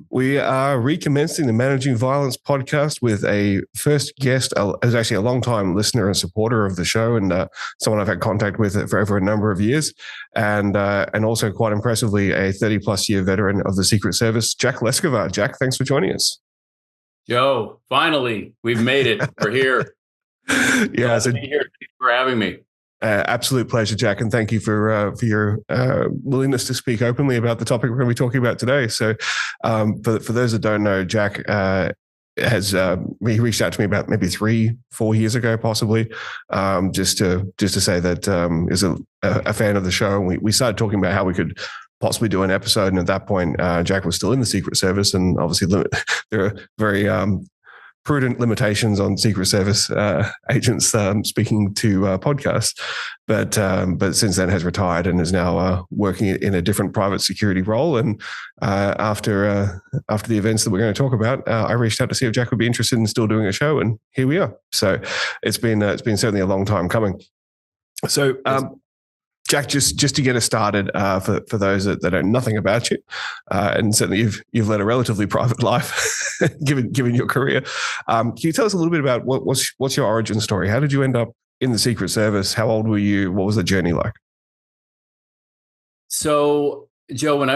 We are recommencing the Managing Violence podcast with a first guest, who's actually a long-time listener and supporter of the show, and someone I've had contact with for over a number of years, and also quite impressively a 30-plus year veteran of the Secret Service, Jack Leskovar. Jack, thanks for joining us. Joe, finally, we've made it. We're here. Yeah, so be here. Thanks for having me. Absolute pleasure, Jack, and thank you for your willingness to speak openly about the topic we're going to be talking about today. So, for those that don't know, Jack has he reached out to me about maybe 3-4 years ago, possibly, just to say that is a fan of the show, and we started talking about how we could possibly do an episode. And at that point, Jack was still in the Secret Service, and obviously there are very prudent limitations on Secret Service agents speaking to podcasts, but since then has retired and is now working in a different private security role. And after the events that we're going to talk about, I reached out to see if Jack would be interested in still doing a show, and here we are. So it's been certainly a long time coming. So. Jack, just to get us started, for those that know nothing about you, and certainly you've led a relatively private life, given your career. Can you tell us a little bit about what's your origin story? How did you end up in the Secret Service? How old were you? What was the journey like? So, Joe, when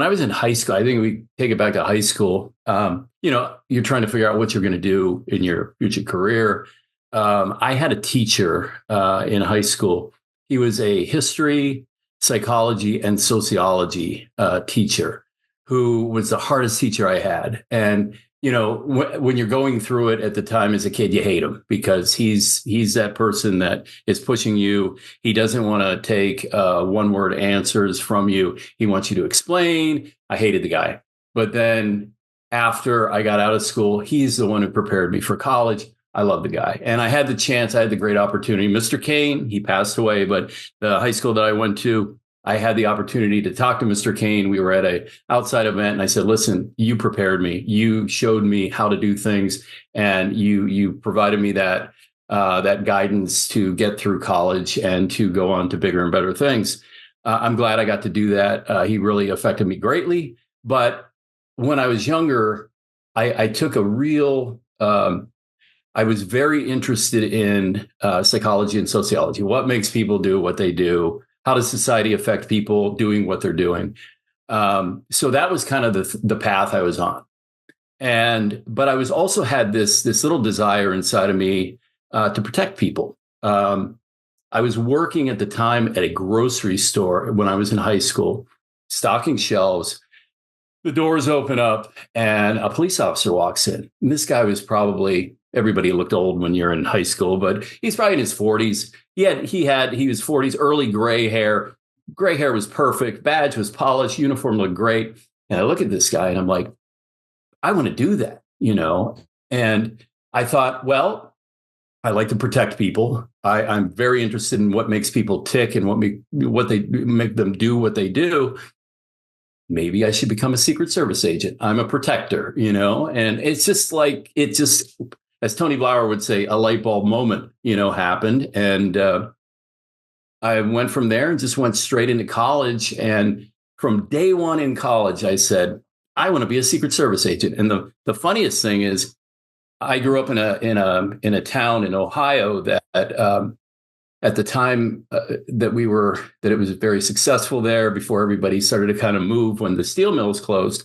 I was in high school, I think we take it back to high school. You're trying to figure out what you're going to do in your future career. I had a teacher in high school. He was a history, psychology, and sociology teacher who was the hardest teacher I had. And, when you're going through it at the time as a kid, you hate him because he's that person that is pushing you. He doesn't want to take one-word answers from you. He wants you to explain. I hated the guy. But then after I got out of school, he's the one who prepared me for college. I love the guy. And I had the great opportunity. Mr. Kane, he passed away, but the high school that I went to, I had the opportunity to talk to Mr. Kane. We were at an outside event and I said, listen, you prepared me. You showed me how to do things. And you provided me that guidance to get through college and to go on to bigger and better things. I'm glad I got to do that. He really affected me greatly. But when I was younger, I took a real... I was very interested in psychology and sociology. What makes people do what they do? How does society affect people doing what they're doing? So that was kind of the path I was on. But I was also had this little desire inside of me to protect people. I was working at the time at a grocery store when I was in high school, stocking shelves. The doors open up and a police officer walks in. And this guy was probably... Everybody looked old when you're in high school, but he's probably in his 40s. He was 40s, early gray hair. Gray hair was perfect. Badge was polished. Uniform looked great. And I look at this guy and I'm like, I want to do that, And I thought, well, I like to protect people. I'm very interested in what makes people tick and what they make them do what they do. Maybe I should become a Secret Service agent. I'm a protector, And it's just like as Tony Blauer would say, a light bulb moment, happened. And I went from there and just went straight into college. And from day one in college, I said, I want to be a Secret Service agent. And the funniest thing is I grew up in a town in Ohio that at the time that it was very successful there before everybody started to kind of move when the steel mills closed.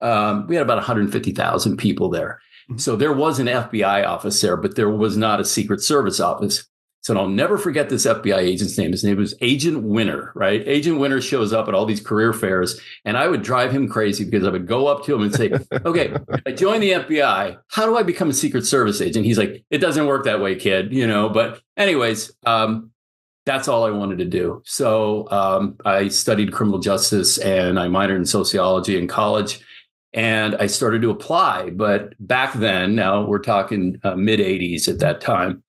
We had about 150,000 people there. So there was an FBI office there, but there was not a Secret Service office. So I'll never forget this FBI agent's name. His name was Agent Winter, right? Agent Winter shows up at all these career fairs, and I would drive him crazy because I would go up to him and say, okay, I joined the FBI. How do I become a Secret Service agent? He's like, it doesn't work that way, kid, But anyways, that's all I wanted to do. So I studied criminal justice and I minored in sociology in college. And I started to apply. But back then, now we're talking mid 80s at that time,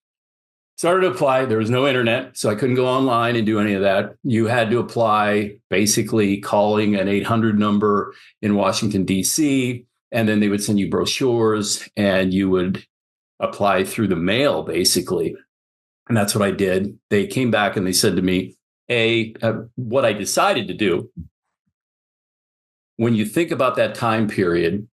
started to apply. There was no internet, so I couldn't go online and do any of that. You had to apply basically calling an 800 number in Washington, D.C., and then they would send you brochures and you would apply through the mail, basically. And that's what I did. They came back and they said to me, what I decided to do when you think about that time period,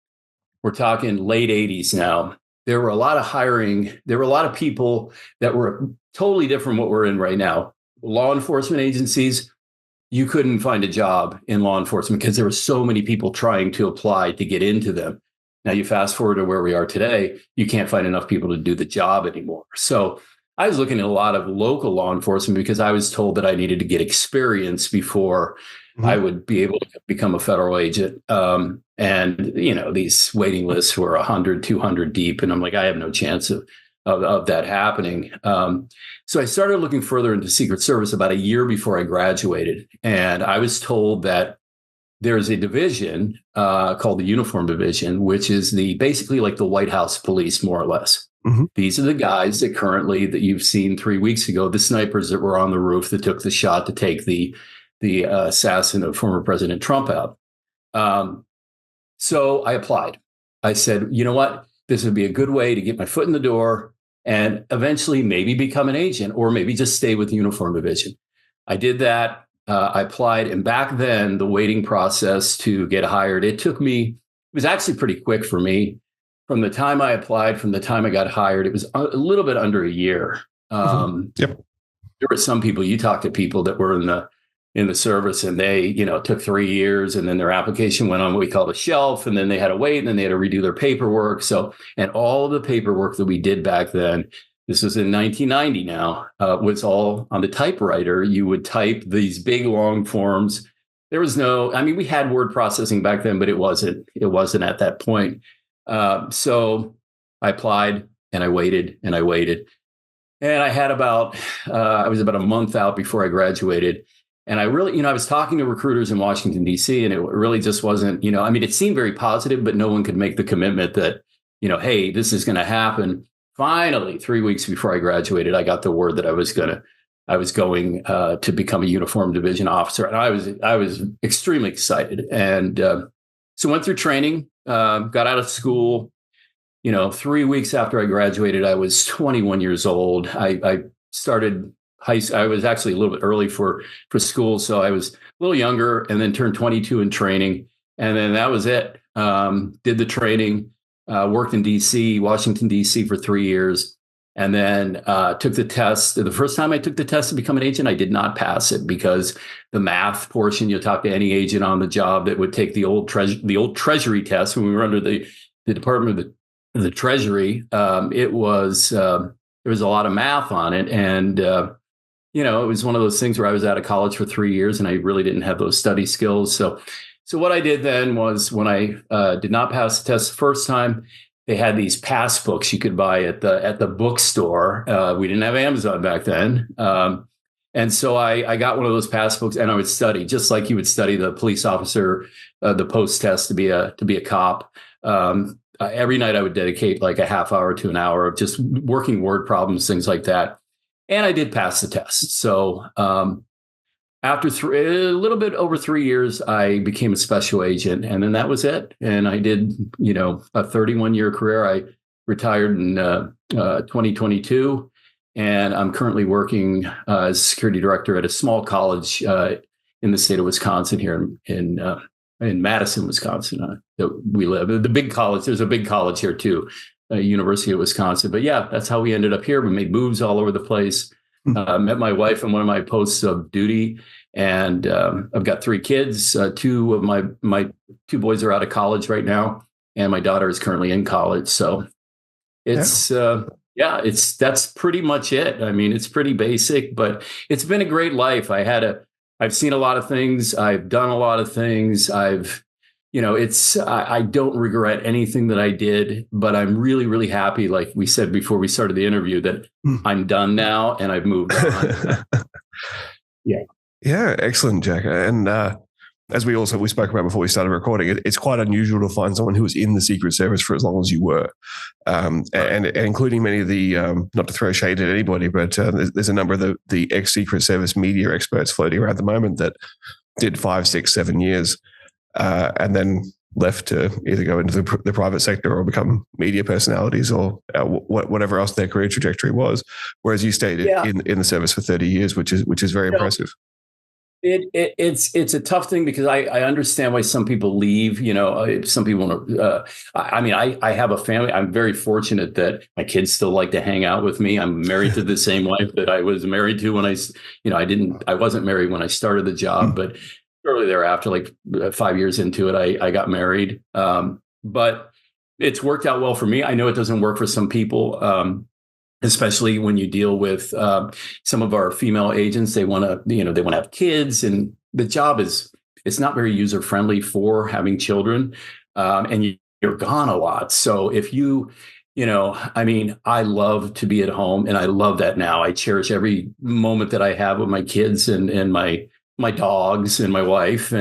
we're talking late 80s now. There were a lot of hiring. There were a lot of people that were totally different from what we're in right now. Law enforcement agencies, you couldn't find a job in law enforcement because there were so many people trying to apply to get into them. Now you fast forward to where we are today, you can't find enough people to do the job anymore. So I was looking at a lot of local law enforcement because I was told that I needed to get experience before I would be able to become a federal agent. And, these waiting lists were 100, 200 deep. And I'm like, I have no chance of that happening. So I started looking further into Secret Service about a year before I graduated. And I was told that there's a division called the Uniform Division, which is basically like the White House police, more or less. Mm-hmm. These are the guys that you've seen 3 weeks ago, the snipers that were on the roof that took the shot to take the assassin of former President Trump out. So I applied. I said, you know what? This would be a good way to get my foot in the door and eventually maybe become an agent or maybe just stay with the Uniform Division. I did that. I applied. And back then, the waiting process to get hired, it was actually pretty quick for me. From the time I applied, from the time I got hired, it was a little bit under a year. There were some people, you talk to people that were in the service and they, took 3 years and then their application went on what we call the shelf and then they had to wait and then they had to redo their paperwork. So, and all of the paperwork that we did back then, this was in 1990 now, was all on the typewriter. You would type these big long forms. There was we had word processing back then, but it wasn't at that point. So I applied and I waited and I waited. And I had I was about a month out before I graduated. And I really, I was talking to recruiters in Washington, D.C., and it really just wasn't, it seemed very positive, but no one could make the commitment that, hey, this is going to happen. Finally, 3 weeks before I graduated, I got the word that I was going to become a Uniform Division officer. And I was extremely excited. And so went through training, got out of school. 3 weeks after I graduated, I was 21 years old. I started I was actually a little bit early for school. So I was a little younger and then turned 22 in training. And then that was it. Did the training, worked in DC, Washington, DC for 3 years. And then took the test. The first time I took the test to become an agent, I did not pass it because the math portion, you'll talk to any agent on the job that would take the old Treasury test when we were under the Department of the Treasury. There was a lot of math on it. And it was one of those things where I was out of college for 3 years and I really didn't have those study skills. So what I did then was when I did not pass the test the first time, they had these pass books you could buy at the bookstore. We didn't have Amazon back then. And so I got one of those pass books and I would study just like you would study the police officer, the post test to be a cop. Every night I would dedicate like a half hour to an hour of just working word problems, things like that. And I did pass the test. So after a little bit over 3 years, I became a special agent. And then that was it. And I did, a 31-year career. I retired in 2022. And I'm currently working as security director at a small college in the state of Wisconsin here in Madison, Wisconsin, that we live. The big college, there's a big college here too, University of Wisconsin. But yeah, that's how we ended up here. We made moves all over the place. Met my wife on one of my posts of duty, and I've got 3 kids. 2 of my 2 boys are out of college right now, and my daughter is currently in college. So it's that's pretty much it. I mean, it's pretty basic, but it's been a great life. I've seen a lot of things. I've done a lot of things. I don't regret anything that I did, but I'm really, really happy. Like we said before we started the interview, that I'm done now and I've moved on. Yeah. Yeah. Excellent, Jack. And as we spoke about before we started recording, it's quite unusual to find someone who was in the Secret Service for as long as you were, and including many of the, not to throw shade at anybody, but there's a number of the ex-Secret Service media experts floating around at the moment that did 5, 6, 7 years and then left to either go into the private sector or become media personalities or whatever else their career trajectory was. Whereas you stayed in the service for 30 years, which is very impressive. It's a tough thing because I understand why some people leave. Some people. I have a family. I'm very fortunate that my kids still like to hang out with me. I'm married to the same wife that I was married to when I wasn't married when I started the job, but shortly thereafter, like 5 years into it, I got married. But it's worked out well for me. I know it doesn't work for some people. Especially when you deal with some of our female agents. They want to have kids, and the job it's not very user friendly for having children, and you're gone a lot. So if I love to be at home, and I love that now. I cherish every moment that I have with my kids and my dogs and my wife,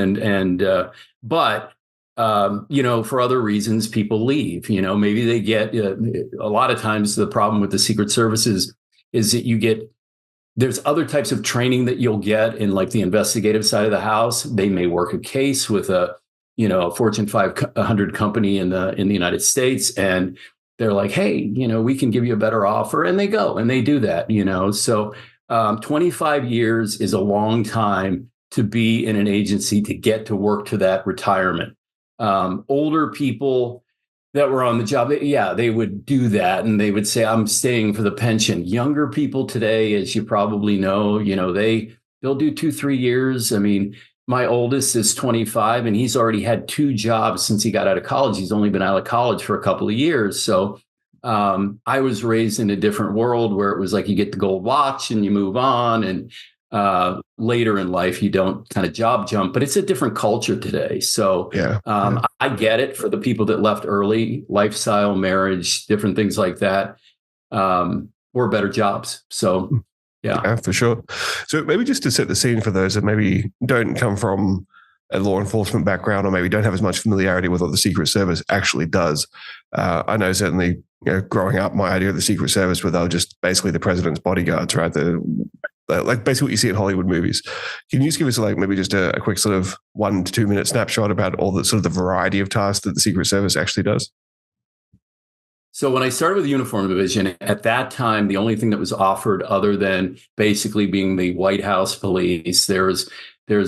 but for other reasons, people leave. Maybe they get a lot of times the problem with the Secret Service is that there's other types of training that you'll get in like the investigative side of the house. They may work a case with a Fortune 500 company in the United States, and they're like, hey, we can give you a better offer, and they go and they do that. So 25 years is a long time to be in an agency to get to work to that retirement. Older people that were on the job, they would do that, and they would say, I'm staying for the pension. Younger people today, as you probably know, they'll do 2-3 years. I mean, my oldest is 25, and he's already had 2 jobs since he got out of college. He's only been out of college for a couple of years. So I was raised in a different world where it was like you get the gold watch and you move on, and later in life, you don't kind of job jump, but it's a different culture today. So I get it for the people that left early, lifestyle, marriage, different things like that, or better jobs. So, yeah, for sure. So maybe just to set the scene for those that maybe don't come from a law enforcement background, or maybe don't have as much familiarity with what the Secret Service actually does. I know certainly, growing up, my idea of the Secret Service were they were just basically the president's bodyguards, right? Like basically what you see in Hollywood movies. Can you just give us maybe just a quick sort of 1 to 2 minute snapshot about all the sort of the variety of tasks that the Secret Service actually does? So when I started with the Uniform Division, at that time, the only thing that was offered other than basically being the White House police, there's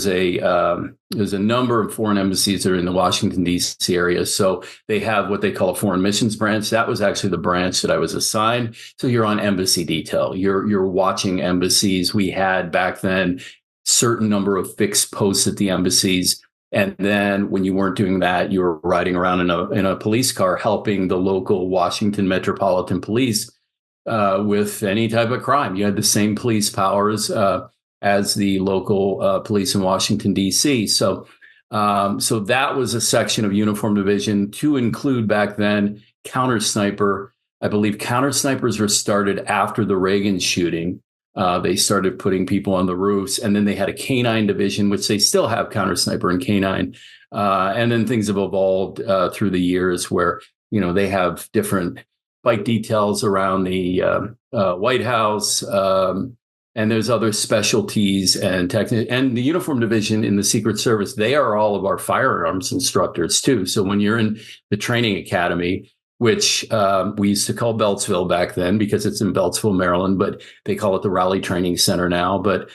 a number of foreign embassies that are in the Washington, D.C. area. So they have what they call a foreign missions branch. That was actually the branch that I was assigned. So you're on embassy detail. You're watching embassies. We had back then certain number of fixed posts at the embassies. And then when you weren't doing that, you were riding around in a police car helping the local Washington Metropolitan Police with any type of crime. You had the same police powers as the local police in Washington, D.C. So that was a section of Uniform Division to include back then counter sniper. I believe counter snipers were started after the Reagan shooting. They started putting people on the roofs, and then they had a canine division, which they still have counter sniper and canine. And then things have evolved through the years where, they have different bike details around the White House. And there's other specialties and and the Uniform Division in the Secret Service, they are all of our firearms instructors too. So when you're in the training academy, which we used to call Beltsville back then because it's in Beltsville, Maryland, but they call it the Raleigh Training Center now. But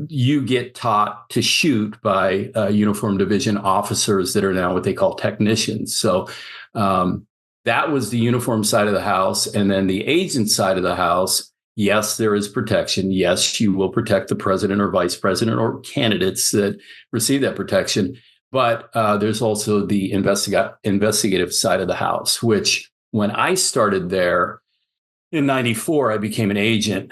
you get taught to shoot by Uniform Division officers that are now what they call technicians. So that was the uniform side of the house. And then the agent side of the house, yes, there is protection. Yes, you will protect the president or vice president or candidates that receive that protection. But there's also the investigative side of the house, which when I started there in 94, I became an agent.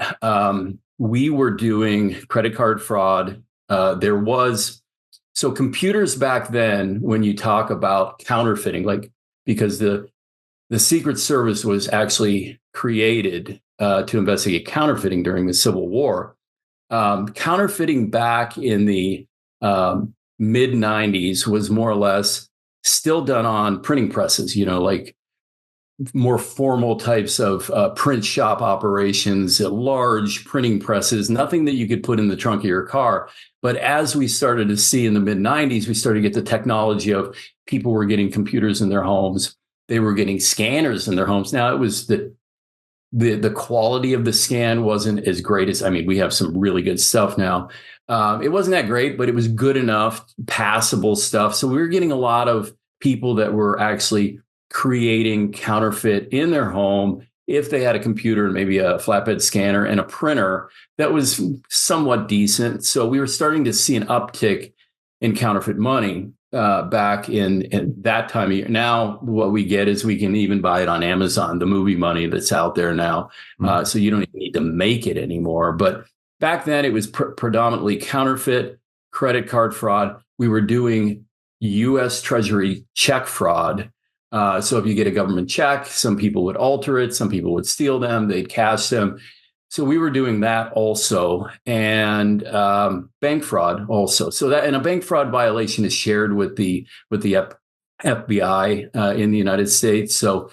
We were doing credit card fraud. So computers back then, when you talk about counterfeiting, because the Secret Service was actually created to investigate counterfeiting during the Civil War. Counterfeiting back in the mid 90s was more or less still done on printing presses, like more formal types of print shop operations, large printing presses, nothing that you could put in the trunk of your car. But as we started to see in the mid 90s, we started to get the technology of people were getting computers in their homes. They were getting scanners in their homes. Now it was the the quality of the scan wasn't as great as, I mean, we have some really good stuff now. It wasn't that great, but it was good enough, passable stuff. So we were getting a lot of people that were actually creating counterfeit in their home if they had a computer and maybe a flatbed scanner and a printer that was somewhat decent. So we were starting to see an uptick in counterfeit money back in that time of year. Now, what we get is we can even buy it on Amazon, the movie money that's out there now. So you don't even need to make it anymore. But back then, it was predominantly counterfeit, credit card fraud. We were doing U.S. Treasury check fraud. So if you get a government check, some people would alter it. Some people would steal them. They'd cash them. So we were doing that also, and bank fraud also. So that, and a bank fraud violation is shared with the FBI in the United States. So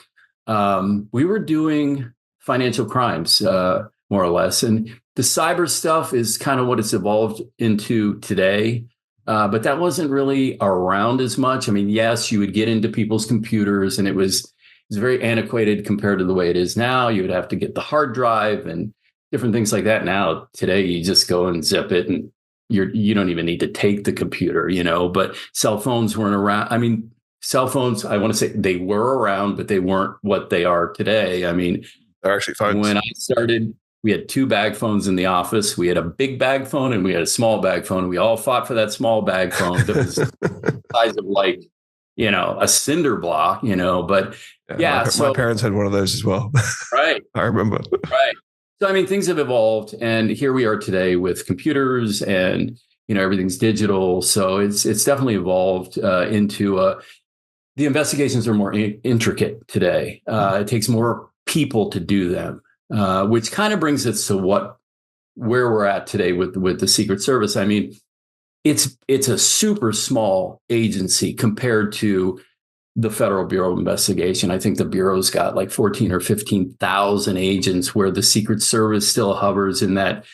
we were doing financial crimes more or less, and the cyber stuff is kind of what it's evolved into today. But that wasn't really around as much. I mean, yes, you would get into people's computers, and it was very antiquated compared to the way it is now. You would have to get the hard drive and different things like that. Now, today, you just go and zip it, and you don't even need to take the computer, But cell phones weren't around. I mean, cell phones, I want to say they were around, but they weren't what they are today. I mean, they're actually phones. When I started, we had 2 bag phones in the office. We had a big bag phone and we had a small bag phone. We all fought for that small bag phone that was the size of like, a cinder block, but yeah. My parents had one of those as well. Right. I remember. Right. So, I mean, things have evolved, and here we are today with computers, and, everything's digital. So it's definitely evolved into the investigations are more intricate today. It takes more people to do them, which kind of brings us to where we're at today with the Secret Service. I mean, it's a super small agency compared to the Federal Bureau of Investigation. I think the Bureau's got like 14 or 15,000 agents, where the Secret Service still hovers in that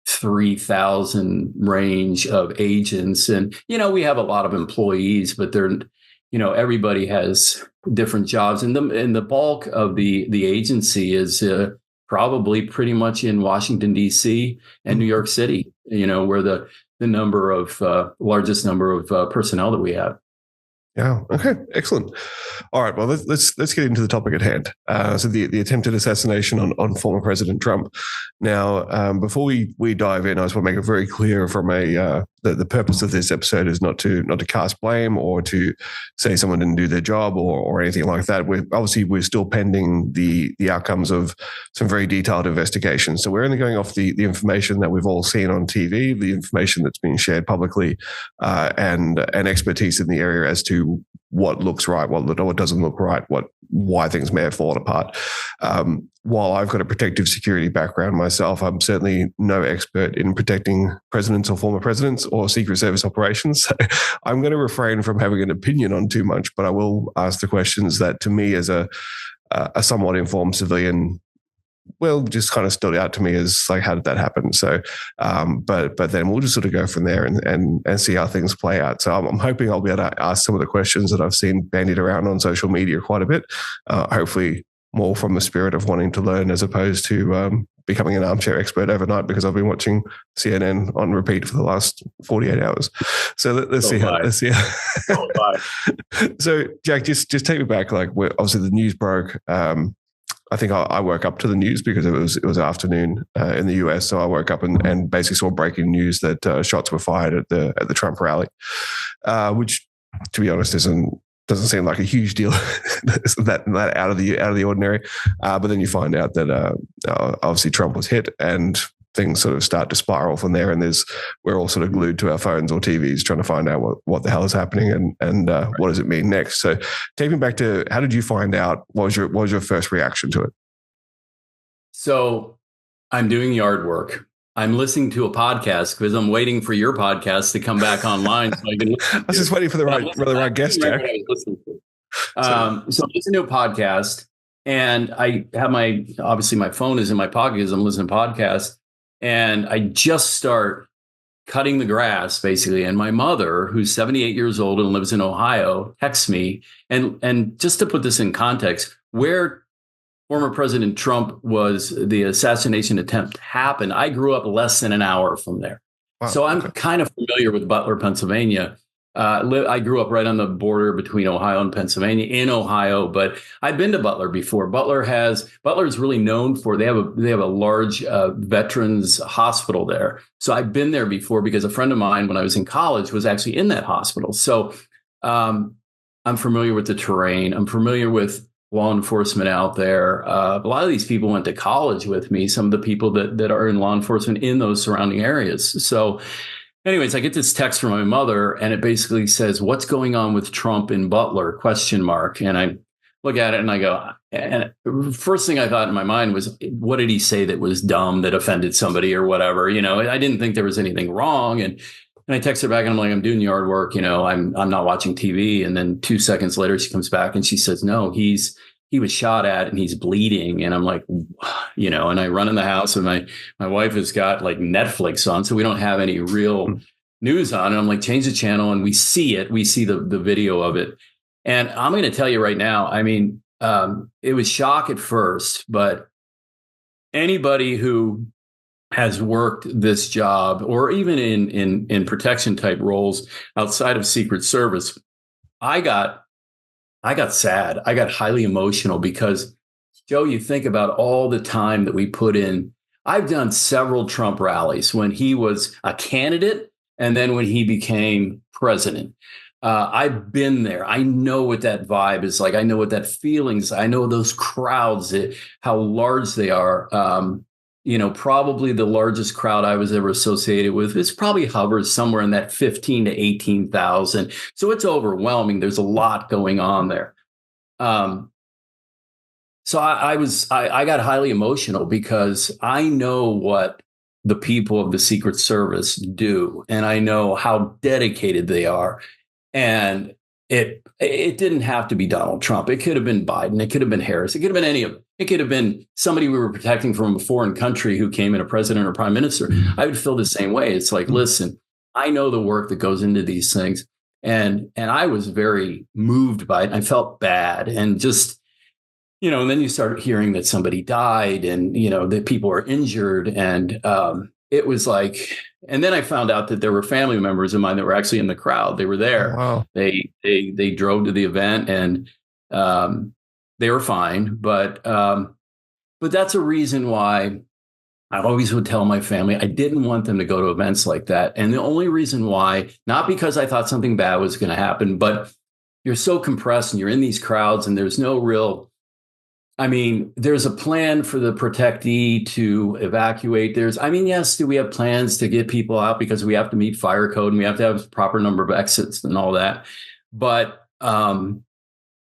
3,000 range of agents. And, we have a lot of employees, but they're, everybody has different jobs. And the bulk of the agency is probably pretty much in Washington, D.C. and New York City, where the number of largest number of personnel that we have. Yeah. Okay. Excellent. All right. Well, let's get into the topic at hand. So the attempted assassination on former President Trump. Now, before we dive in, I just want to make it very clear from the purpose of this episode is not to cast blame or to say someone didn't do their job or anything like that. We're still pending the outcomes of some very detailed investigations. So we're only going off the information that we've all seen on TV, the information that's being shared publicly, and expertise in the area as to what looks right, what doesn't look right, why things may have fallen apart. While I've got a protective security background myself, I'm certainly no expert in protecting presidents or former presidents or Secret Service operations. So I'm going to refrain from having an opinion on too much, but I will ask the questions that, to me, as a somewhat informed civilian, just kind of stood out to me as like, how did that happen? So, but then we'll just sort of go from there and see how things play out. So I'm hoping I'll be able to ask some of the questions that I've seen bandied around on social media quite a bit. Hopefully more from the spirit of wanting to learn as opposed to becoming an armchair expert overnight, because I've been watching CNN on repeat for the last 48 hours. So let's see how. So Jack, just take me back. Like, obviously the news broke. I think I woke up to the news because it was afternoon in the US. So I woke up and basically saw breaking news that shots were fired at the Trump rally, which, to be honest, doesn't seem like a huge deal that out of the ordinary. But then you find out that obviously Trump was hit, and things sort of start to spiral from there. And we're all sort of glued to our phones or TVs trying to find out what the hell is happening and what does it mean next. So take me back to, how did you find out? What was your first reaction to it? So I'm doing yard work. I'm listening to a podcast because I'm waiting for your podcast to come back online. So I can I was just waiting for the right guest, Jack. So I'm listening to a podcast, and I have obviously my phone is in my pocket because I'm listening to podcasts, and I just start cutting the grass basically. And my mother, who's 78 years old and lives in Ohio, texts me. And just to put this in context, where former President Trump was the assassination attempt happened, I grew up less than an hour from there. Wow. So I'm kind of familiar with Butler, Pennsylvania. I grew up right on the border between Ohio and Pennsylvania in Ohio, but I've been to Butler before. Butler is really known for, they have a large veterans hospital there. So I've been there before because a friend of mine when I was in college was actually in that hospital. So I'm familiar with the terrain. I'm familiar with law enforcement out there. A lot of these people went to college with me, some of the people that are in law enforcement in those surrounding areas. So anyways, I get this text from my mother and it basically says, "What's going on with Trump in Butler?" ? And I look at it and I go, and the first thing I thought in my mind was, what did he say that was dumb, that offended somebody or whatever? I didn't think there was anything wrong. And I text her back and I'm like, I'm doing yard work. I'm not watching TV. And then 2 seconds later, she comes back and she says, no, he was shot at and he's bleeding. And I'm like, and I run in the house and my wife has got like Netflix on, so we don't have any real news on. And I'm like, change the channel. And we see it. We see the video of it. And I'm going to tell you right now, I mean, it was shock at first, but anybody who has worked this job or even in protection type roles outside of Secret Service, I got sad. I got highly emotional because, Joe, you think about all the time that we put in. I've done several Trump rallies when he was a candidate and then when he became president. I've been there. I know what that vibe is like. I know what that feelings. I know those crowds, how large they are. Probably the largest crowd I was ever associated with is probably hovers somewhere in that 15 to 18,000. So it's overwhelming. There's a lot going on there. So I got highly emotional because I know what the people of the Secret Service do, and I know how dedicated they are. And it didn't have to be Donald Trump. It could have been Biden. It could have been Harris. It could have been any of them. It could have been somebody we were protecting from a foreign country who came in, a president or prime minister. I would feel the same way. It's like, listen, I know the work that goes into these things. And I was very moved by it. I felt bad. And just, and then you start hearing that somebody died and, that people are injured. And it was like, and then I found out that there were family members of mine that were actually in the crowd. They were there. Oh, wow. They drove to the event and they were fine. But that's a reason why I always would tell my family I didn't want them to go to events like that. And the only reason why, not because I thought something bad was going to happen, but you're so compressed and you're in these crowds and there's no real, there's a plan for the protectee to evacuate. Yes, do we have plans to get people out because we have to meet fire code and we have to have a proper number of exits and all that. But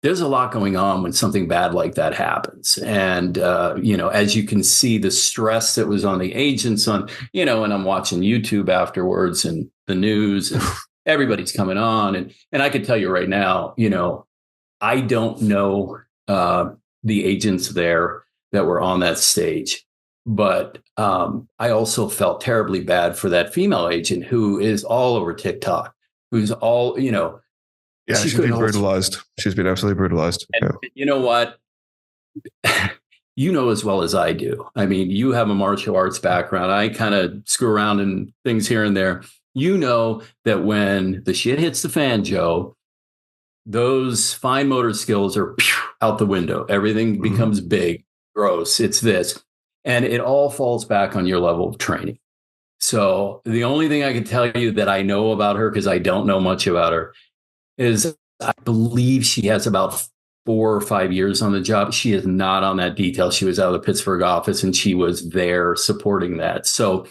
there's a lot going on when something bad like that happens. And, as you can see, the stress that was on the agents and I'm watching YouTube afterwards and the news and everybody's coming on. And I can tell you right now, I don't know the agents there that were on that stage. But I also felt terribly bad for that female agent who is all over TikTok, who's all, Yeah, she's been brutalized. She's been absolutely brutalized. And you know what? You know as well as I do. You have a martial arts background. I kind of screw around in things here and there. You know that when the shit hits the fan, Joe, those fine motor skills are out the window. Everything becomes big, gross. It's this. And it all falls back on your level of training. So the only thing I can tell you that I know about her, because I don't know much about her, is I believe she has about 4 or 5 years on the job. She is not on that detail. She was out of the Pittsburgh office and she was there supporting that. So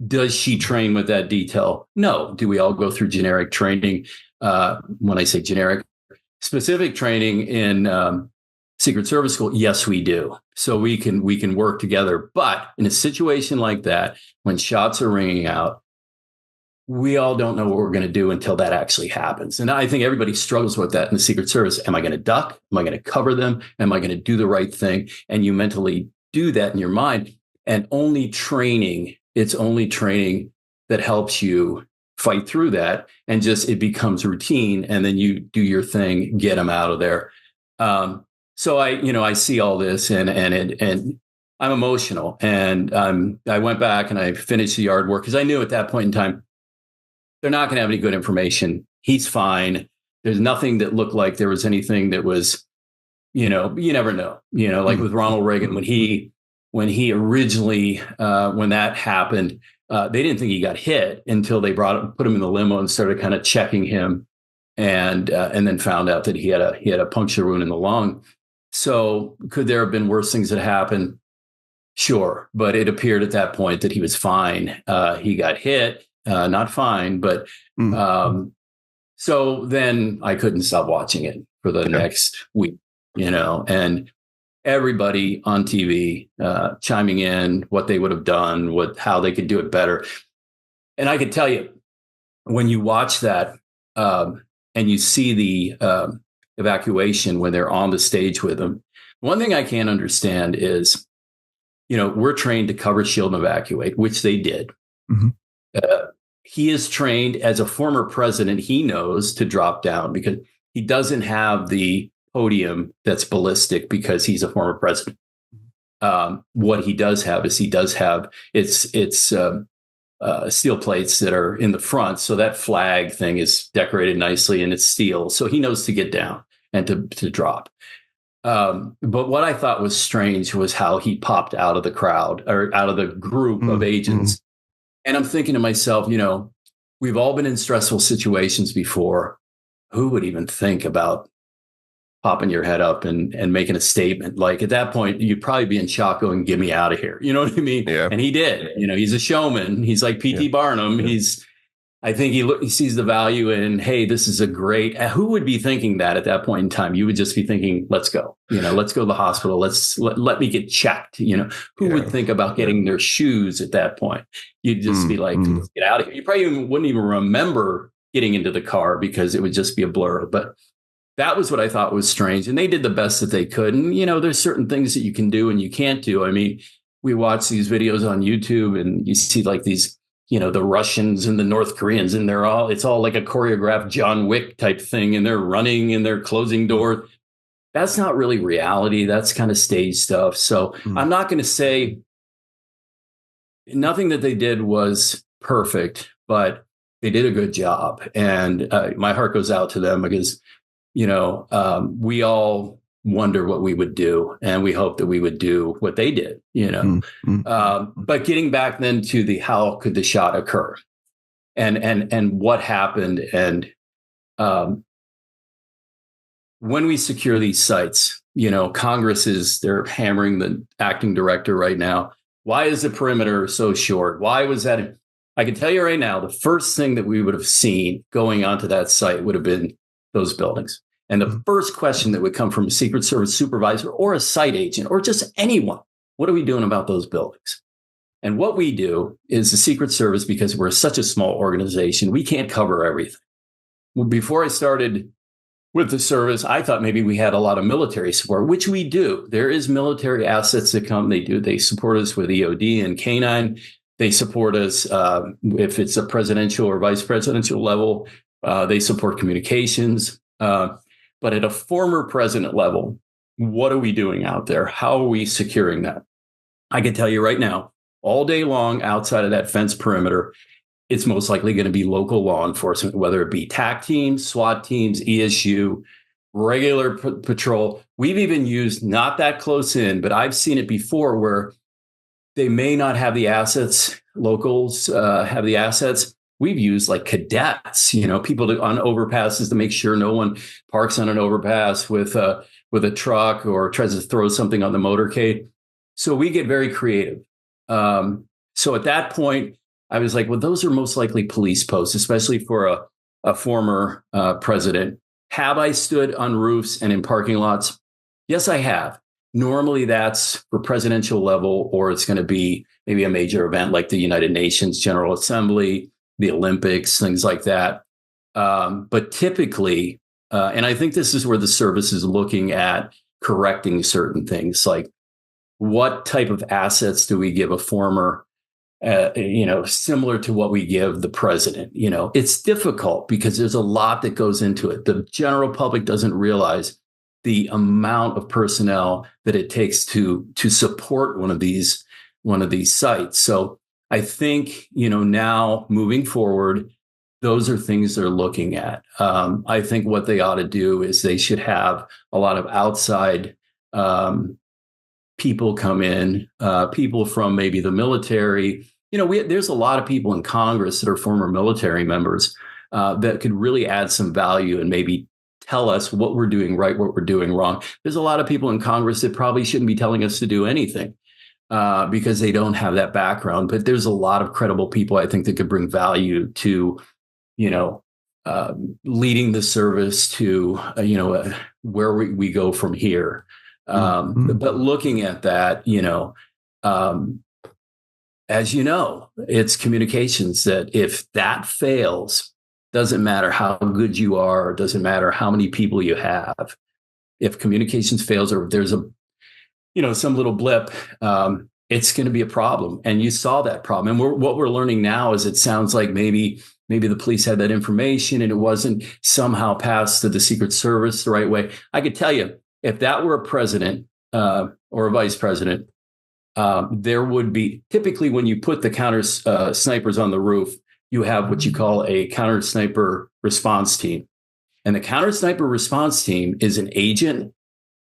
does she train with that detail? No. Do we all go through generic training? When I say generic, specific training in Secret Service school? Yes, we do. So we can work together. But in a situation like that, when shots are ringing out, we all don't know what we're going to do until that actually happens. And I think everybody struggles with that in the Secret Service. Am I going to duck? Am I going to cover them? Am I going to do the right thing? And you mentally do that in your mind. And it's only training that helps you fight through that. And just, it becomes routine. And then you do your thing, get them out of there. So I see all this and I'm emotional, and I went back and I finished the yard work because I knew at that point in time they're not going to have any good information. He's fine. There's nothing that looked like there was anything that was, you never know. Like with Ronald Reagan when he originally when that happened, they didn't think he got hit until they put him in the limo and started kind of checking him, and then found out that he had a puncture wound in the lung. So could there have been worse things that happened? Sure. But it appeared at that point that he was fine. He got hit, not fine, but so then I couldn't stop watching it for the next week, and everybody on TV chiming in what they would have done, how they could do it better. And I could tell you, when you watch that and you see the evacuation when they're on the stage with them, one thing I can't understand is, we're trained to cover, shield, and evacuate, which they did. He is trained as a former president. He knows to drop down because he doesn't have the podium that's ballistic because he's a former president. What he does have is it's steel plates that are in the front. So that flag thing is decorated nicely and it's steel. So he knows to get down and to drop. But what I thought was strange was how he popped out of the crowd or out of the group of agents. And I'm thinking to myself, we've all been in stressful situations before. Who would even think about popping your head up and making a statement? Like at that point, you'd probably be in shock going, get me out of here. You know what I mean? Yeah. And he did. He's a showman. He's like P.T. Barnum. Yeah. I think he sees the value in, hey, this is a great. Who would be thinking that at that point in time? You would just be thinking, let's go. Let's go to the hospital. Let me get checked. Who would think about getting their shoes at that point? You'd just be like, let's get out of here. You probably wouldn't even remember getting into the car because it would just be a blur. But that was what I thought was strange. And they did the best that they could. And, there's certain things that you can do and you can't do. I mean, we watch these videos on YouTube and you see like these, the Russians and the North Koreans, and it's all like a choreographed John Wick type thing. And they're running and they're closing doors. That's not really reality. That's kind of stage stuff. So I'm not going to say nothing that they did was perfect, but they did a good job. And my heart goes out to them because, we all wonder what we would do, and we hope that we would do what they did, But getting back then to how could the shot occur, and what happened, and when we secure these sites, Congress they're hammering the acting director right now. Why is the perimeter so short? Why was that? I can tell you right now, the first thing that we would have seen going onto that site would have been those buildings. And the first question that would come from a Secret Service supervisor or a site agent or just anyone, what are we doing about those buildings? And what we do is the Secret Service, because we're such a small organization, we can't cover everything. Well, before I started with the service, I thought maybe we had a lot of military support, which we do. There is military assets that come. They support us with EOD and K9. They support us if it's a presidential or vice presidential level. They support communications. But at a former president level, what are we doing out there? How are we securing that? I can tell you right now, all day long outside of that fence perimeter, it's most likely going to be local law enforcement, whether it be TAC teams, SWAT teams, ESU, regular patrol. We've even used, not that close in, but I've seen it before where they may not have the assets, locals have the assets. We've used like cadets, people on overpasses to make sure no one parks on an overpass with a truck or tries to throw something on the motorcade. So we get very creative. So at that point, I was like, well, those are most likely police posts, especially for a former president. Have I stood on roofs and in parking lots? Yes, I have. Normally that's for presidential level, or it's going to be maybe a major event like the United Nations General Assembly, the Olympics, things like that. But typically, and I think this is where the service is looking at correcting certain things, like what type of assets do we give a former, similar to what we give the president? It's difficult because there's a lot that goes into it. The general public doesn't realize the amount of personnel that it takes to support one of these sites. So I think, now moving forward, those are things they're looking at. I think what they ought to do is they should have a lot of outside people come in, people from maybe the military. There's a lot of people in Congress that are former military members that could really add some value and maybe tell us what we're doing right, what we're doing wrong. There's a lot of people in Congress that probably shouldn't be telling us to do anything because they don't have that background. But there's a lot of credible people, I think, that could bring value to, leading the service to, where we go from here. But looking at that, as you know, it's communications that if that fails, doesn't matter how good you are, doesn't matter how many people you have. If communications fails or if there's some little blip, it's going to be a problem. And you saw that problem. And what we're learning now is it sounds like maybe the police had that information and it wasn't somehow passed to the Secret Service the right way. I could tell you, if that were a president or a vice president, there would be typically when you put the counter snipers on the roof, you have what you call a counter sniper response team. And the counter sniper response team is an agent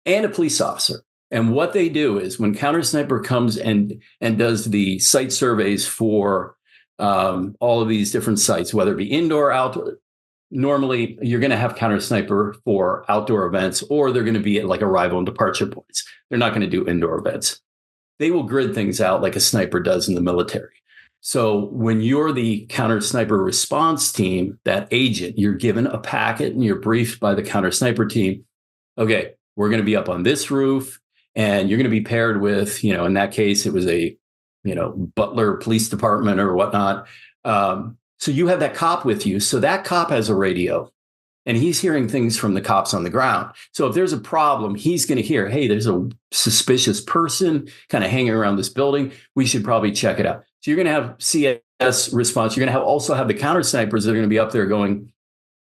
and a police officer. And what they do is when counter sniper comes and does the site surveys for all of these different sites, whether it be indoor, outdoor, normally you're going to have counter sniper for outdoor events, or they're going to be at like arrival and departure points. They're not going to do indoor events. They will grid things out like a sniper does in the military. So when you're the counter sniper response team, that agent, you're given a packet and you're briefed by the counter sniper team. Okay, we're going to be up on this roof and you're going to be paired with, in that case, it was a, Butler Police Department or whatnot. So you have that cop with you. So that cop has a radio and he's hearing things from the cops on the ground. So if there's a problem, he's going to hear, hey, there's a suspicious person kind of hanging around this building. We should probably check it out. So you're going to have CS response. You're going to also have the counter snipers that are going to be up there going,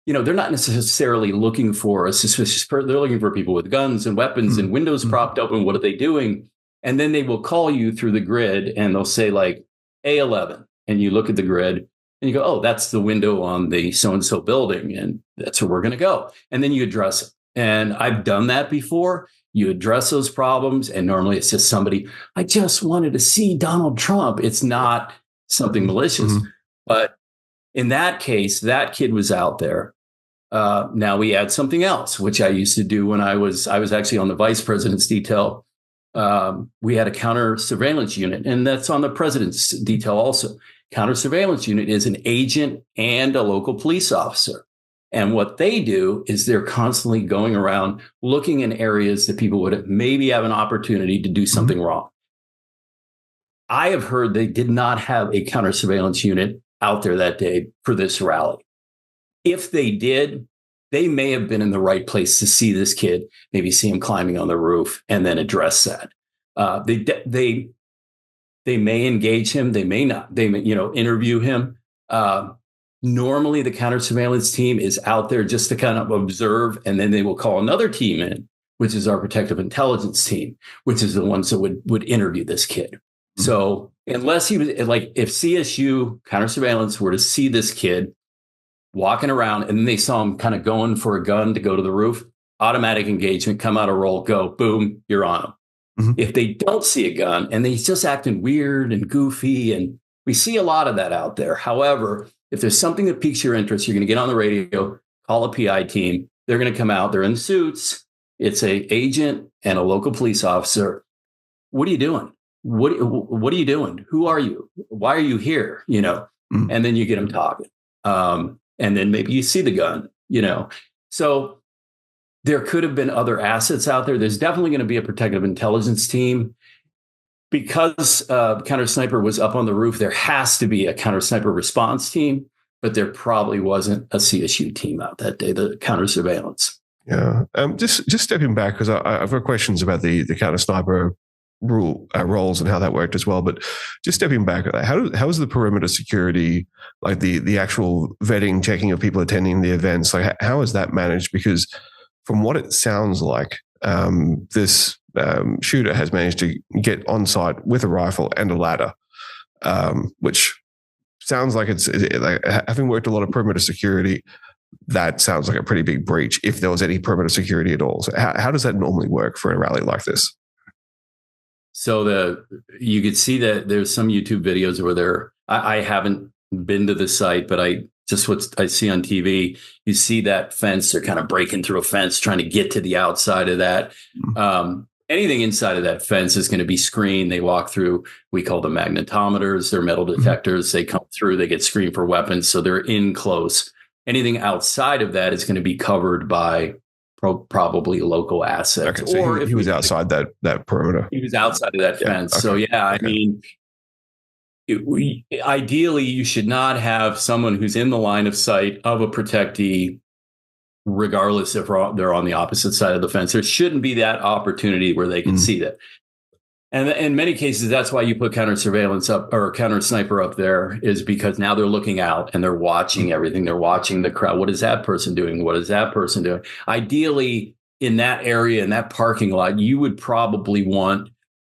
they're not necessarily looking for a suspicious person. They're looking for people with guns and weapons and windows propped open. What are they doing? And then they will call you through the grid and they'll say like A11. And you look at the grid and you go, oh, that's the window on the so-and-so building. And that's where we're going to go. And then you address it. And I've done that before. You address those problems. And normally it's just somebody, I just wanted to see Donald Trump. It's not something malicious. But in that case, that kid was out there. Now we add something else, which I used to do when I was actually on the vice president's detail. We had a counter surveillance unit, and that's on the president's detail also. Counter surveillance unit is an agent and a local police officer. And what they do is they're constantly going around looking in areas that people would maybe have an opportunity to do something wrong. I have heard they did not have a counter surveillance unit out there that day for this rally. If they did, they may have been in the right place to see this kid, maybe see him climbing on the roof and then address that. They may engage him. They may not. They may, interview him. Normally, the counter surveillance team is out there just to kind of observe, and then they will call another team in, which is our protective intelligence team, which is the ones that would interview this kid. So unless he was like, if CSU counter surveillance were to see this kid walking around and then they saw him kind of going for a gun to go to the roof, automatic engagement, come out of roll, go, boom, you're on him. If they don't see a gun and he's just acting weird and goofy, and we see a lot of that out there. However, if there's something that piques your interest, you're going to get on the radio, call a PI team. They're going to come out. They're in suits. It's a agent and a local police officer. What are you doing? What are you doing? Who are you? Why are you here? And then you get them talking. And then maybe you see the gun, So there could have been other assets out there. There's definitely going to be a protective intelligence team. Because counter sniper was up on the roof, there has to be a counter sniper response team, but there probably wasn't a CSU team out that day, the counter surveillance. Yeah. Just stepping back, because I've got questions about the counter sniper roles and how that worked as well. But just stepping back, how is the perimeter security, like the actual vetting, checking of people attending the events, like how is that managed? Because from what it sounds like, this shooter has managed to get on site with a rifle and a ladder, which sounds like it's like, having worked a lot of perimeter security, that sounds like a pretty big breach if there was any perimeter security at all. So how does that normally work for a rally like this? So you could see that there's some YouTube videos where I haven't been to the site, but just what I see on TV, you see that fence, they're kind of breaking through a fence, trying to get to the outside of that. Anything inside of that fence is going to be screened. They walk through, we call them magnetometers. They're metal detectors. They come through, they get screened for weapons. So they're in close. Anything outside of that is going to be covered by probably local assets. Okay, so or he was outside that perimeter. He was outside of that fence. Okay. So yeah, I mean, ideally, you should not have someone who's in the line of sight of a protectee, regardless if they're on the opposite side of the fence. There shouldn't be that opportunity where they can see that. And in many cases, that's why you put counter surveillance up or counter sniper up there, is because now they're looking out and they're watching everything. They're watching the crowd. What is that person doing? What is that person doing? Ideally, in that area, in that parking lot, you would probably want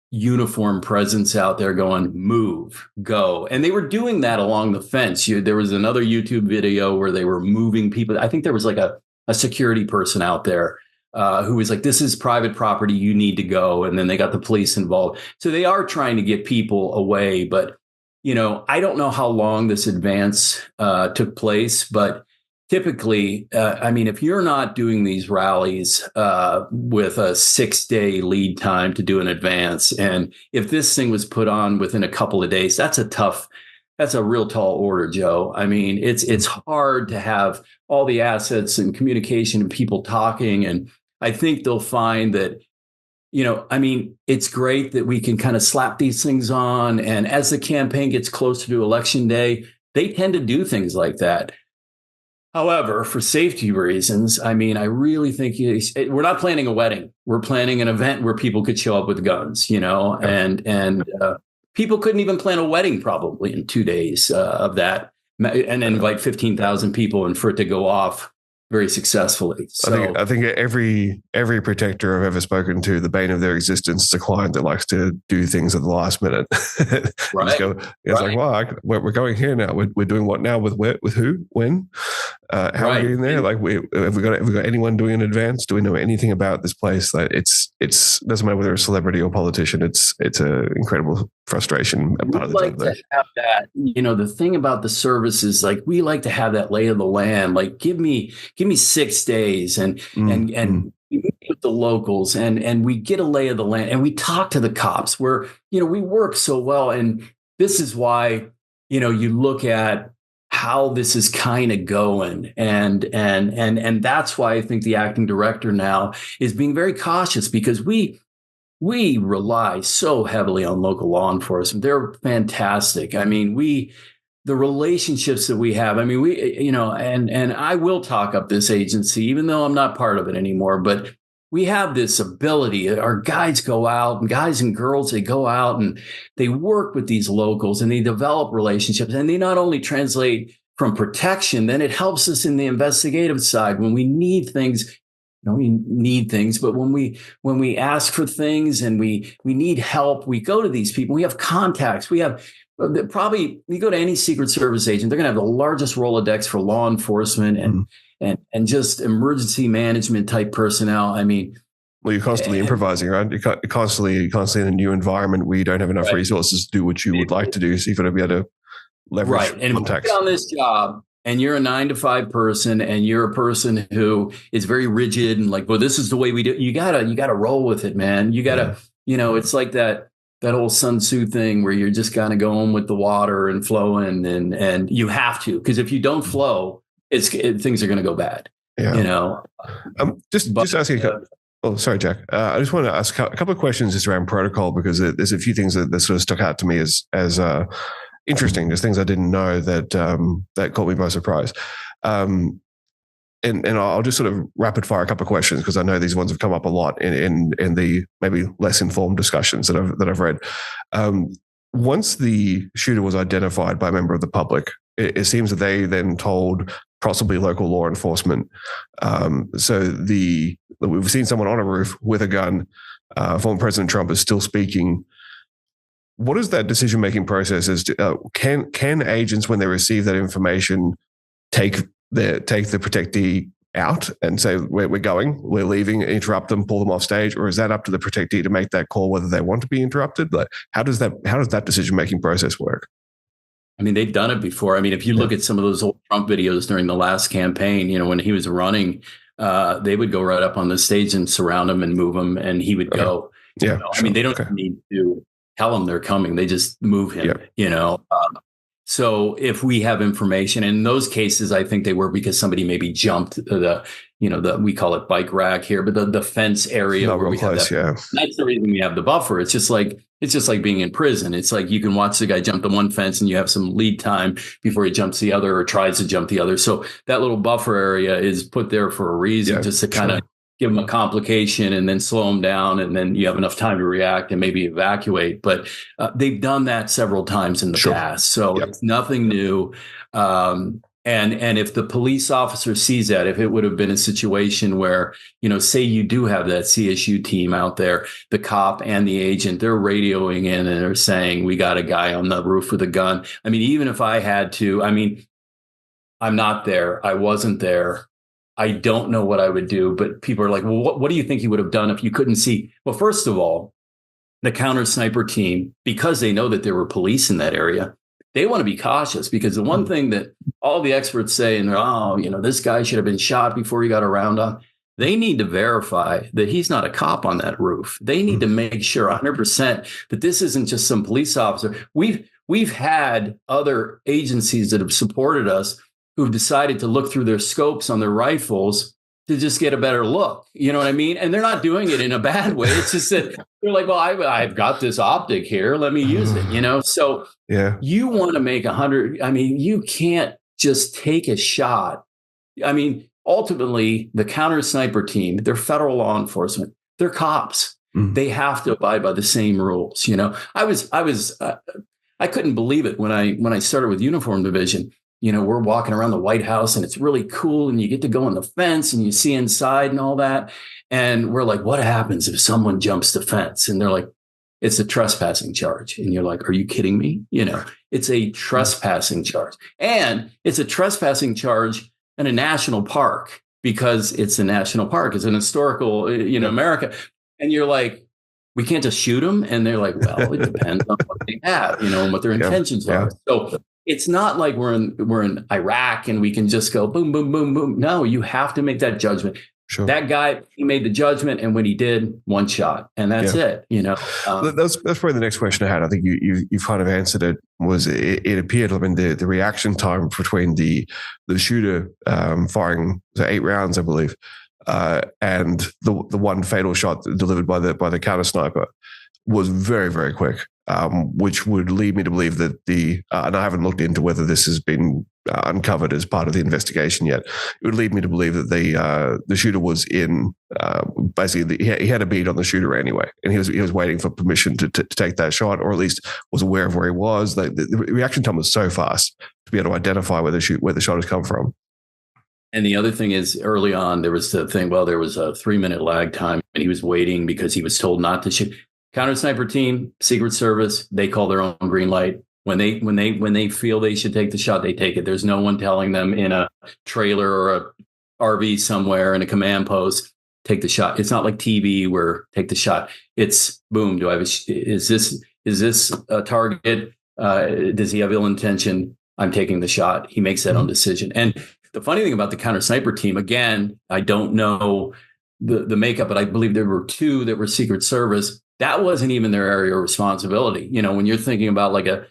uniform presence out there going, move, go. And they were doing that along the fence. There was another YouTube video where they were moving people. I think there was like a security person out there who was like, this is private property, you need to go. And then they got the police involved. So they are trying to get people away. But, I don't know how long this advance took place, but typically, if you're not doing these rallies with a 6-day lead time to do an advance, and if this thing was put on within a couple of days, that's a real tall order, Joe. I mean, it's hard to have all the assets and communication and people talking. And I think they'll find that, it's great that we can kind of slap these things on. And as the campaign gets closer to election day, they tend to do things like that. However, for safety reasons, I really think we're not planning a wedding. We're planning an event where people could show up with guns, and people couldn't even plan a wedding probably in 2 days of that, and invite 15,000 people and for it to go off very successfully. So I think every protector I've ever spoken to, the bane of their existence is a client that likes to do things at the last minute. Right. It's like, wow, we're going here now. We're doing what now? With who? When? How are we getting there? Like, have we got anyone doing an advance? Do we know anything about this place? Like, it's doesn't matter whether they're a celebrity or politician. It's an incredible frustration. Part of the job there. Have that. The thing about the service is, like, we like to have that lay of the land. Like, give me 6 days and with the locals and we get a lay of the land and we talk to the cops where, we work so well. And this is why, you look at how this is kind of going. And that's why I think the acting director now is being very cautious, because we rely so heavily on local law enforcement. They're fantastic. The relationships that we have, and I will talk up this agency, even though I'm not part of it anymore, but we have this ability. Our guys go out, and guys and girls, they go out and they work with these locals and they develop relationships, and they not only translate from protection, then it helps us in the investigative side when we need things. We need things, but when we ask for things and we need help, we go to these people. We have contacts. We have probably, you go to any Secret Service agent, they're going to have the largest Rolodex for law enforcement and just emergency management type personnel. Well, you're constantly improvising, right? You're constantly in a new environment where you don't have enough resources to do what you would like to do. So you've got to be able to leverage And contacts. If you get on this job and you're a 9-to-5 person and you're a person who is very rigid and like, well, this is the way we do it, you gotta roll with it, man. You gotta, it's like that old Sun Tzu thing where you're just kind of going with the water and flowing and you have to, because if you don't flow, things are going to go bad. Yeah. Just asking. Oh, sorry, Jack. I just want to ask a couple of questions just around protocol, because there's a few things that sort of stuck out to me as interesting. There's things I didn't know that caught me by surprise. And I'll just sort of rapid fire a couple of questions, because I know these ones have come up a lot in the maybe less informed discussions that I've read. Once the shooter was identified by a member of the public, it seems that they then told possibly local law enforcement. So we've seen someone on a roof with a gun. Former President Trump is still speaking. What is that decision-making process? Can agents, when they receive that information, take the protectee out and say, we're leaving, interrupt them, pull them off stage? Or is that up to the protectee to make that call whether they want to be interrupted? Like, how does that decision-making process work? I mean, they've done it before. I mean, if you look at some of those old Trump videos during the last campaign, when he was running, they would go right up on the stage and surround him and move him, and he would go. Yeah, sure. I mean, they don't need to tell him they're coming. They just move him, So if we have information, in those cases, I think they were because somebody maybe jumped we call it bike rack here, but the fence area not where real we close, have that. That's the reason we have the buffer. It's just like being in prison. It's like you can watch the guy jump the one fence and you have some lead time before he jumps the other or tries to jump the other. So that little buffer area is put there for a reason, just to kind of give them a complication and then slow them down. And then you have enough time to react and maybe evacuate. But they've done that several times in the past. So it's nothing new. And if the police officer sees that, if it would have been a situation where, say you do have that CSU team out there, the cop and the agent, they're radioing in and they're saying, we got a guy on the roof with a gun. I mean, even if I had to, I'm not there. I wasn't there. I don't know what I would do, but people are like, well, what do you think you would have done if you couldn't see? Well, first of all, the counter sniper team, because they know that there were police in that area, they want to be cautious, because the one thing that all the experts say, and this guy should have been shot before he got around on, they need to verify that he's not a cop on that roof. They need to make sure 100% that this isn't just some police officer. We've had other agencies that have supported us who've decided to look through their scopes on their rifles to just get a better look. You know what I mean? And they're not doing it in a bad way. It's just that they're like, well, I've got this optic here. Let me use it, So you want to make 100. I mean, you can't just take a shot. I mean, ultimately, the counter sniper team, they're federal law enforcement. They're cops. They have to abide by the same rules. I couldn't believe it when I started with Uniform Division. We're walking around the White House and it's really cool. And you get to go on the fence and you see inside and all that. And we're like, what happens if someone jumps the fence? And they're like, it's a trespassing charge. And you're like, are you kidding me? It's a trespassing charge. And it's a trespassing charge in a national park, because it's a national park. It's an historical, America. And you're like, we can't just shoot them. And they're like, well, it depends on what they have, and what their intentions are. So it's not like we're in Iraq and we can just go boom, boom, boom, boom. No, you have to make that judgment. Sure. That guy, he made the judgment, and when he did, one shot, and that's it. That's probably the next question I had. I think you've kind of answered it. Was it appeared the reaction time between the shooter firing 8 rounds, I believe, and the one fatal shot delivered by the counter sniper was very, very quick, which would lead me to believe that and I haven't looked into whether this has been uncovered as part of the investigation yet. It would lead me to believe that the shooter was in basically he had a bead on the shooter anyway, and he was waiting for permission to take that shot, or at least was aware of where he was. The reaction time was so fast to be able to identify where the shot has come from. And the other thing is, early on, there was the thing. Well, there was a 3-minute lag time, and he was waiting because he was told not to shoot. Counter sniper team, Secret Service, they call their own green light. When they feel they should take the shot, they take it. There's no one telling them in a trailer or a RV somewhere in a command post, take the shot. It's not like TV where take the shot. It's boom. Is this a target? Does he have ill intention? I'm taking the shot. He makes that own decision. And the funny thing about the counter sniper team, again, I don't know the makeup, but I believe there were 2 that were Secret Service. That wasn't even their area of responsibility. When you're thinking about like a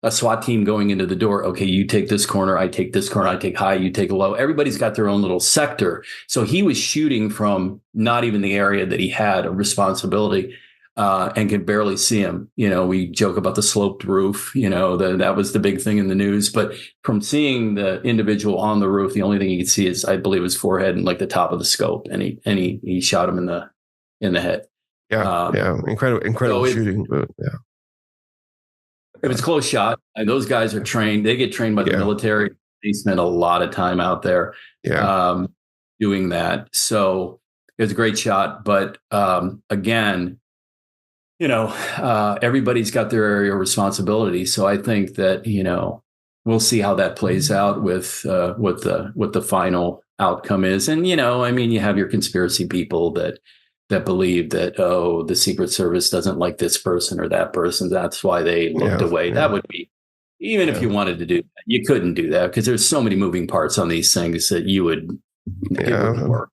SWAT team going into the door, okay, you take this corner, I take this corner, I take high, you take low. Everybody's got their own little sector. So he was shooting from not even the area that he had a responsibility, and could barely see him. We joke about the sloped roof, that was the big thing in the news. But from seeing the individual on the roof, the only thing he could see is, I believe, his forehead and like the top of the scope. And he shot him in the head. Incredible shooting. If it's close shot, and those guys are trained, they get trained by the military. They spent a lot of time out there doing that. So it was a great shot. But again, everybody's got their area of responsibility. So I think that, we'll see how that plays out with what the final outcome is. And, you have your conspiracy people that believe that, the Secret Service doesn't like this person or that person. That's why they looked away. Yeah. That would be, even if you wanted to do that, you couldn't do that because there's so many moving parts on these things that it wouldn't work.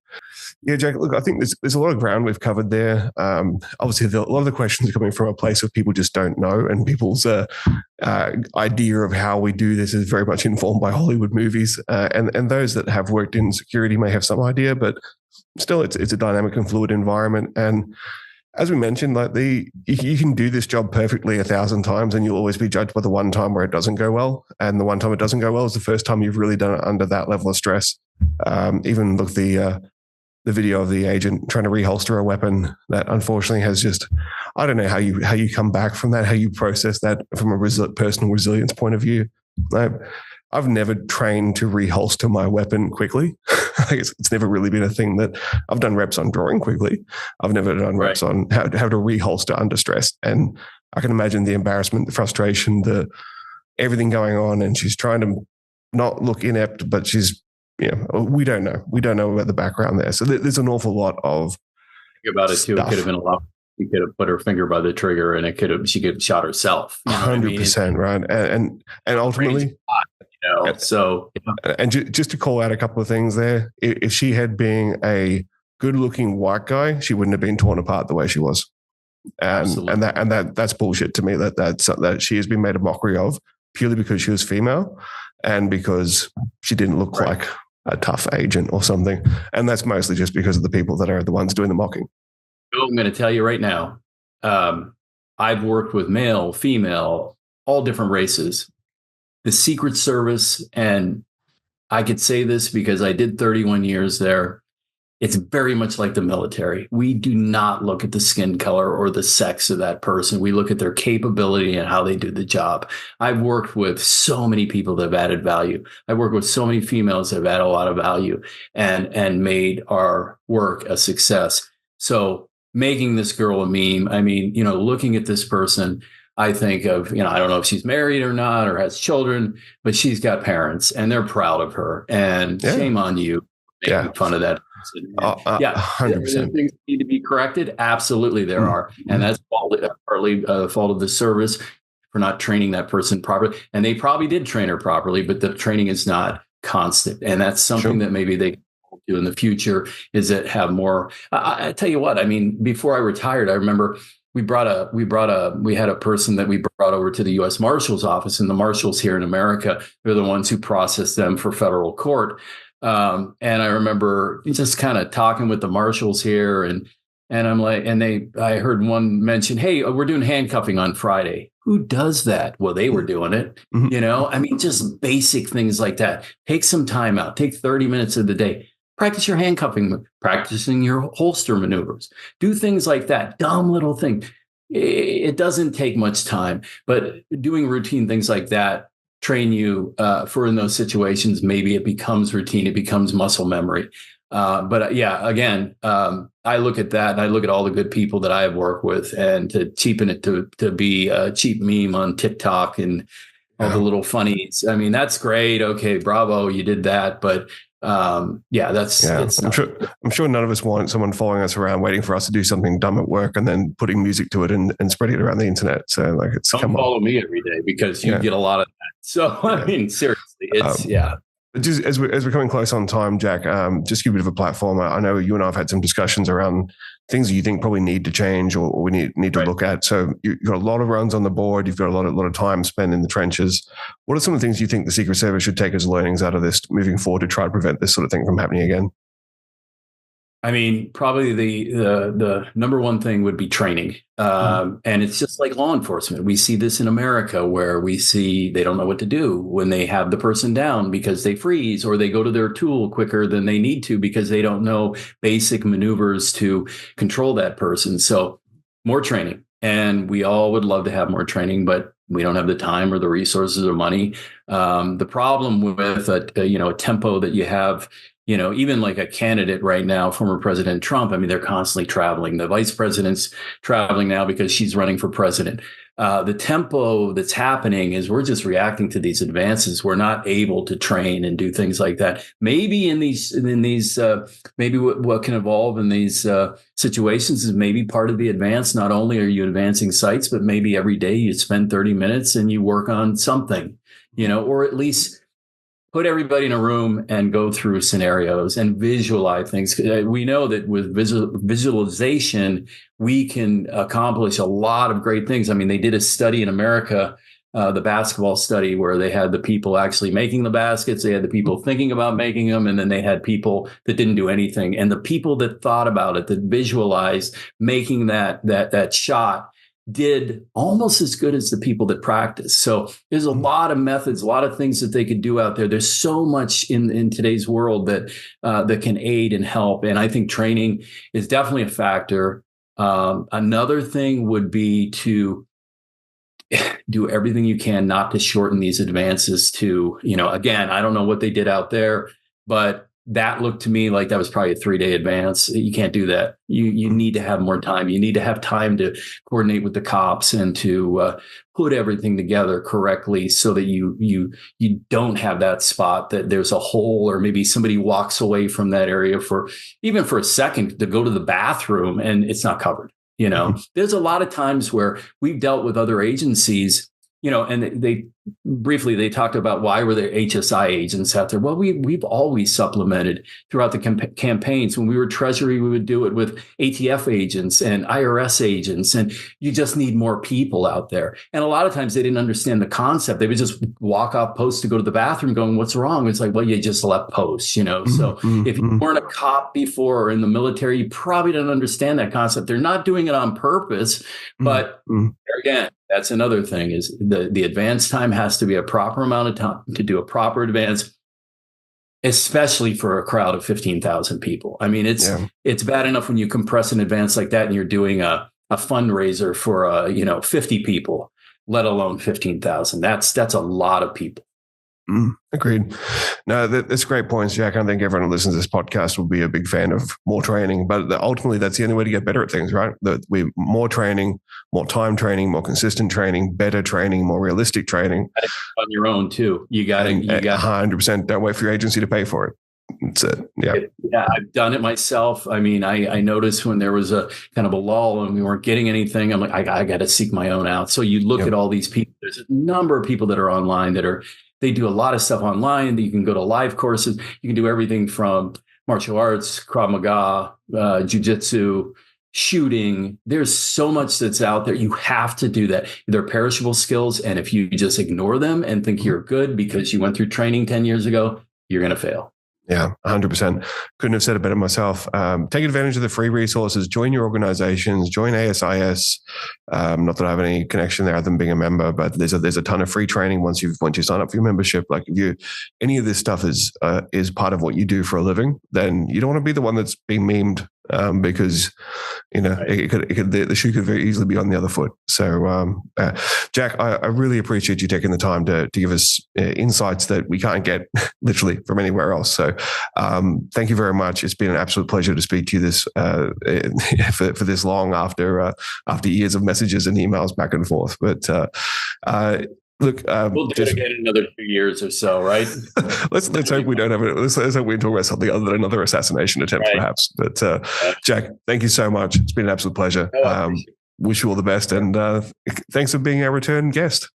Yeah, Jack, look, I think there's a lot of ground we've covered there. Obviously, a lot of the questions are coming from a place of people just don't know, and people's idea of how we do this is very much informed by Hollywood movies. And those that have worked in security may have some idea, but still, it's a dynamic and fluid environment. And as we mentioned, you can do this job perfectly 1,000 times, and you'll always be judged by the one time where it doesn't go well. And the one time it doesn't go well is the first time you've really done it under that level of stress. Even look the video of the agent trying to reholster a weapon that unfortunately has just, I don't know how you come back from that, how you process that from a personal resilience point of view. I've never trained to reholster my weapon quickly. It's never really been a thing that I've done reps on drawing quickly. I've never done reps on how to reholster under stress. And I can imagine the embarrassment, the frustration, everything going on. And she's trying to not look inept, but she's, we don't know. We don't know about the background there. So there's an awful lot of think about it too. It could have been a lot. She could have put her finger by the trigger, and she could have shot herself. 100%, right? And ultimately, So, and just to call out a couple of things there, if she had been a good-looking white guy, she wouldn't have been torn apart the way she was. And that's bullshit to me. That she has been made a mockery of purely because she was female and because she didn't look like a tough agent or something. And that's mostly just because of the people that are the ones doing the mocking. I'm going to tell you right now, I've worked with male, female, all different races. The Secret Service, and I could say this because I did 31 years there, it's very much like the military. We do not look at the skin color or the sex of that person. We look at their capability and how they do the job. I've worked with so many people that have added value. I've worked with so many females that have added a lot of value and made our work a success. So making this girl a meme, looking at this person, I think of, I don't know if she's married or not or has children, but she's got parents and they're proud of her. And shame on you making fun of that person. 100%. Things need to be corrected. Absolutely, there are. And that's partly the fault of the service for not training that person properly. And they probably did train her properly, but the training is not constant. And that's something that maybe they do in the future is that have more. I tell you what, before I retired, I remember we had a person that we brought over to the U.S. Marshal's office, and the Marshals here in America, they're the ones who process them for federal court. And I remember just kind of talking with the Marshals here, and I'm like, I heard one mention, hey, we're doing handcuffing on Friday. Who does that? Well, they were doing it, just basic things like that. Take some time out, take 30 minutes of the day. Practice your handcuffing, practicing your holster maneuvers. Do things like that. Dumb little thing. It doesn't take much time, but doing routine things like that train you for in those situations. Maybe it becomes routine. It becomes muscle memory. Again, I look at that and I look at all the good people that I have worked with, and to cheapen it to be a cheap meme on TikTok and all the little funnies. That's great. Okay, bravo, you did that. But I'm sure none of us want someone following us around waiting for us to do something dumb at work and then putting music to it and spreading it around the internet. So don't follow me every day because you get a lot of that. So seriously, it's But just as we're coming close on time, Jack, just give a bit of a platform. I know you and I have had some discussions around things that you think probably need to change or we need to look at. So you've got a lot of runs on the board. You've got a lot of time spent in the trenches. What are some of the things you think the Secret Service should take as learnings out of this moving forward to try to prevent this sort of thing from happening again? Probably the number one thing would be training. And it's just like law enforcement. We see this in America where we see they don't know what to do when they have the person down because they freeze or they go to their tool quicker than they need to because they don't know basic maneuvers to control that person. So more training. And we all would love to have more training, but We don't have the time or the resources or money. The problem with a tempo that you have, even like a candidate right now, former President Trump, I mean, they're constantly traveling. The vice president's traveling now because she's running for president. The tempo that's happening is we're just reacting to these advances. We're not able to train and do things like that. Maybe maybe what can evolve in these situations is maybe part of the advance. Not only are you advancing sites, but maybe every day you spend 30 minutes and you work on something, or at least put everybody in a room and go through scenarios and visualize things. We know that with visualization, we can accomplish a lot of great things. I mean, they did a study in America, the basketball study, where they had the people actually making the baskets, they had the people thinking about making them, and then they had people that didn't do anything. And the people that thought about it, that visualized making that shot, did almost as good as the people that practice. So there's a lot of methods, a lot of things that they could do out there. There's so much in today's world that can aid and help. And I think training is definitely a factor. Another thing would be to do everything you can not to shorten these advances to, again, I don't know what they did out there, but that looked to me like that was probably a 3-day advance. You can't do that. You need to have more time. You need to have time to coordinate with the cops and to put everything together correctly so that you don't have that spot that there's a hole, or maybe somebody walks away from that area for a second to go to the bathroom and it's not covered. There's a lot of times where we've dealt with other agencies, and they talked about why were there HSI agents out there? Well, we've always supplemented throughout the campaigns. When we were Treasury, we would do it with ATF agents and IRS agents, and you just need more people out there. And a lot of times they didn't understand the concept. They would just walk off post to go to the bathroom going, what's wrong? It's like, well, you just left post, So if you weren't a cop before or in the military, you probably don't understand that concept. They're not doing it on purpose, but again, that's another thing is the advance time has to be a proper amount of time to do a proper advance, especially for a crowd of 15,000 people. I mean, it's bad enough when you compress an advance like that and you're doing a fundraiser for 50 people, let alone 15,000. That's a lot of people. Agreed. No, that's great points, Jack. I think everyone who listens to this podcast will be a big fan of more training, but ultimately that's the only way to get better at things, right? More training, more time training, more consistent training, better training, more realistic training. On your own too. You got 100%. Don't wait for your agency to pay for it. That's it. Yeah, I've done it myself. I mean, I noticed when there was a kind of a lull and we weren't getting anything, I'm like, I got to seek my own out. So you look at all these people. There's a number of people that are online they do a lot of stuff online. You can go to live courses. You can do everything from martial arts, Krav Maga, jiu-jitsu, shooting. There's so much that's out there. You have to do that. They're perishable skills. And if you just ignore them and think you're good because you went through training 10 years ago, you're going to fail. Yeah, 100%. Couldn't have said it better myself. Take advantage of the free resources. Join your organizations. Join ASIS. Not that I have any connection there other than being a member, but there's a ton of free training once you sign up for your membership. Like if any of this stuff is part of what you do for a living, then you don't want to be the one that's being memed because the shoe could very easily be on the other foot. So, Jack, I really appreciate you taking the time to give us insights that we can't get literally from anywhere else. So, thank you very much. It's been an absolute pleasure to speak to you for this long after years of messages and emails back and forth. But look, we'll do it again in another 2 years or so, right? let's hope we don't have it. Let's hope we talk about something other than another assassination attempt, perhaps. But Jack, thank you so much. It's been an absolute pleasure. Wish you all the best, and thanks for being our return guest.